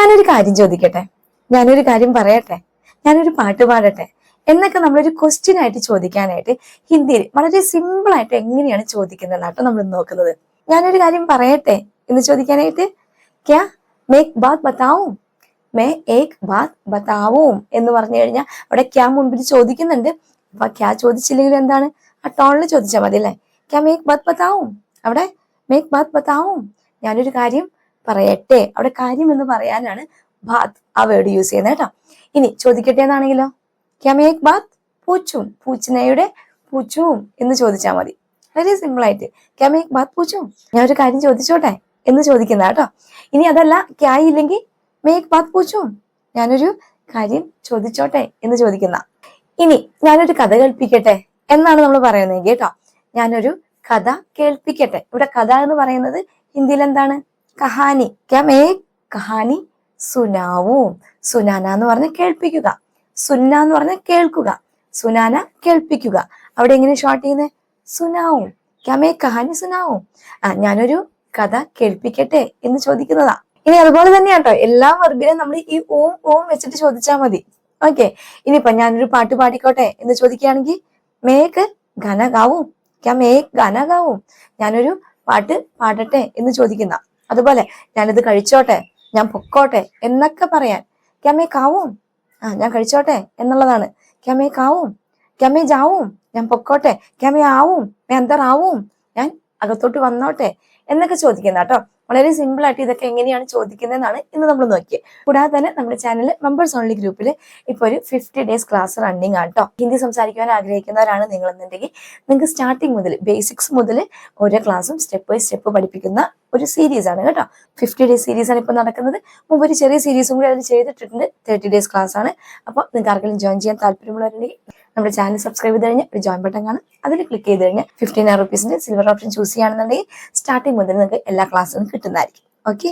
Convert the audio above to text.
ഞാനൊരു കാര്യം ചോദിക്കട്ടെ, ഞാനൊരു കാര്യം പറയട്ടെ, ഞാനൊരു പാട്ട് പാടട്ടെ എന്നൊക്കെ നമ്മളൊരു ക്വസ്റ്റ്യൻ ആയിട്ട് ചോദിക്കാനായിട്ട് ഹിന്ദിയിൽ വളരെ സിമ്പിൾ ആയിട്ട് എങ്ങനെയാണ് ചോദിക്കുന്നതെന്നാട്ടോ നമ്മൾ നോക്കുന്നത്. ഞാനൊരു കാര്യം പറയട്ടെ എന്ന് ചോദിക്കാനായിട്ട് ക്യാ മേക്ക് ബാത് ബതാവും, മേ ഏക് ബാത് ബതാവും എന്ന് പറഞ്ഞു കഴിഞ്ഞാൽ അവിടെ ക്യാ മുൻപിൽ ചോദിക്കുന്നുണ്ട്. അപ്പൊ ക്യാ ചോദിച്ചില്ലെങ്കിൽ എന്താണ്, ആ ടോണിൽ ചോദിച്ചാൽ മതി അല്ലേ. ക്യാ മേക്ക് ബാത് ബതാവും, അവിടെ മേക്ക് ബാത് ബതാവും, ഞാനൊരു കാര്യം പറയട്ടെ, അവിടെ കാര്യം എന്ന് പറയാനാണ് ബാത് ആ വേർഡ് യൂസ് ചെയ്യുന്നത് കേട്ടോ. ഇനി ചോദിക്കട്ടെ എന്നാണെങ്കിലോ ക്യാ മേക്ക് ബാത് പൂച്ചും, പൂച്ചനയുടെ പൂച്ചും എന്ന് ചോദിച്ചാൽ മതി. വളരെ സിമ്പിൾ ആയിട്ട് ക്യാ മേക്ക് ബാത് പൂച്ചും, ഞാൻ ഒരു കാര്യം ചോദിച്ചോട്ടെ എന്ന് ചോദിക്കുന്ന കേട്ടോ. ഇനി അതല്ല ക്യാ ഇല്ലെങ്കിൽ മേക്ക് ബാത് പൂച്ചും, ഞാനൊരു കാര്യം ചോദിച്ചോട്ടെ എന്ന് ചോദിക്കുന്ന. ഇനി ഞാനൊരു കഥ കേൾപ്പിക്കട്ടെ എന്നാണ് നമ്മൾ പറയുന്നത് കേട്ടോ. ഞാനൊരു കഥ കേൾപ്പിക്കട്ടെ. ഇവിടെ കഥ എന്ന് പറയുന്നത് ഹിന്ദിയിൽ എന്താണ്, കഹാനി. ക്യാ മേ കഹാനി സുനാവും, സുനാന എന്ന് പറഞ്ഞ കേൾപ്പിക്കുക, സുന്ന എന്ന് പറഞ്ഞ കേൾക്കുക, സുനാന കേൾപ്പിക്കുക. അവിടെ എങ്ങനെ ഷോർട്ട് ചെയ്യുന്നത്, സുനാവും. ക്യാ മേ കഹാനി സുനാവും, ഞാനൊരു കഥ കേൾപ്പിക്കട്ടെ എന്ന് ചോദിക്കുന്നതാ. ഇനി അതുപോലെ തന്നെയാട്ടോ എല്ലാ വെർബിനും നമ്മൾ ഈ ഓം ഓം വെച്ചിട്ട് ചോദിച്ചാൽ മതി. ഓക്കെ, ഇനിയിപ്പൊ ഞാനൊരു പാട്ട് പാടിക്കോട്ടെ എന്ന് ചോദിക്കുകയാണെങ്കിൽ മേക്ക് ഗാന ഗാവും, ക്യാ മേക്ക് ഗാന ഗാവും, ഞാനൊരു പാട്ട് പാടട്ടെ എന്ന് ചോദിക്കുന്ന. അതുപോലെ ഞാനിത് കഴിച്ചോട്ടെ, ഞാൻ പൊക്കോട്ടെ എന്നൊക്കെ പറയാൻ ക്യാ മേ കാവും, ഞാൻ കഴിച്ചോട്ടെ എന്നുള്ളതാണ്. ക്യാ മേ കാവും, ക്യാ മേ ജാവും, ഞാൻ പൊക്കോട്ടെ, ക്യാ മേ ആവും, മേ അന്തർ ആവും, ഞാൻ അകത്തോട്ട് വന്നോട്ടെ എന്നൊക്കെ ചോദിക്കുന്ന കേട്ടോ. വളരെ സിമ്പിൾ ആയിട്ട് ഇതൊക്കെ എങ്ങനെയാണ് ചോദിക്കുന്നതെന്നാണ് ഇന്ന് നമ്മൾ നോക്കിയത്. കൂടാതെ തന്നെ നമ്മുടെ ചാനൽ മെമ്പേഴ്സ് ഓൺലി ഗ്രൂപ്പിൽ ഇപ്പൊ ഒരു 50 ഡേയ്സ് ക്ലാസ് റണ്ണിങ് ആണ് കേട്ടോ. ഹിന്ദി സംസാരിക്കുവാൻ ആഗ്രഹിക്കുന്നവരാണ് നിങ്ങൾ എന്നുണ്ടെങ്കിൽ നിങ്ങൾക്ക് സ്റ്റാർട്ടിങ് മുതൽ ബേസിക്സ് മുതൽ ഓരോ ക്ലാസ്സും സ്റ്റെപ്പ് ബൈ സ്റ്റെപ്പ് പഠിപ്പിക്കുന്ന ഒരു സീരീസ് ആണ് കേട്ടോ. 50 ഡേയ്സ് സീരീസ് ആണ് ഇപ്പൊ നടക്കുന്നത്. മുമ്പ് ഒരു ചെറിയ സീരീസും കൂടി അതിൽ ചെയ്തിട്ടുണ്ട്. 30 ഡേയ്സ് ക്ലാസ് ആണ്. അപ്പൊ നിങ്ങൾക്ക് ആർക്കെങ്കിലും ജോയിൻ ചെയ്യാൻ താല്പര്യമുള്ളവരുണ്ടെങ്കിൽ നമ്മുടെ ചാനൽ സബ്സ്ക്രൈബ് ചെയ്ത് കഴിഞ്ഞാൽ ഒരു ജോയിൻ ബട്ടൺ കാണും, അതിൽ ക്ലിക്ക് ചെയ്ത് കഴിഞ്ഞാൽ 59 റുപ്പീസിന്റെ സിൽവർ ഓപ്ഷൻ ചൂസ് ചെയ്യുകയാണെന്നുണ്ടെങ്കിൽ സ്റ്റാർട്ടിങ് മുതൽ നിങ്ങൾക്ക് എല്ലാ ക്ലാസ്സും കിട്ടുന്നതായിരിക്കും. ഓക്കെ.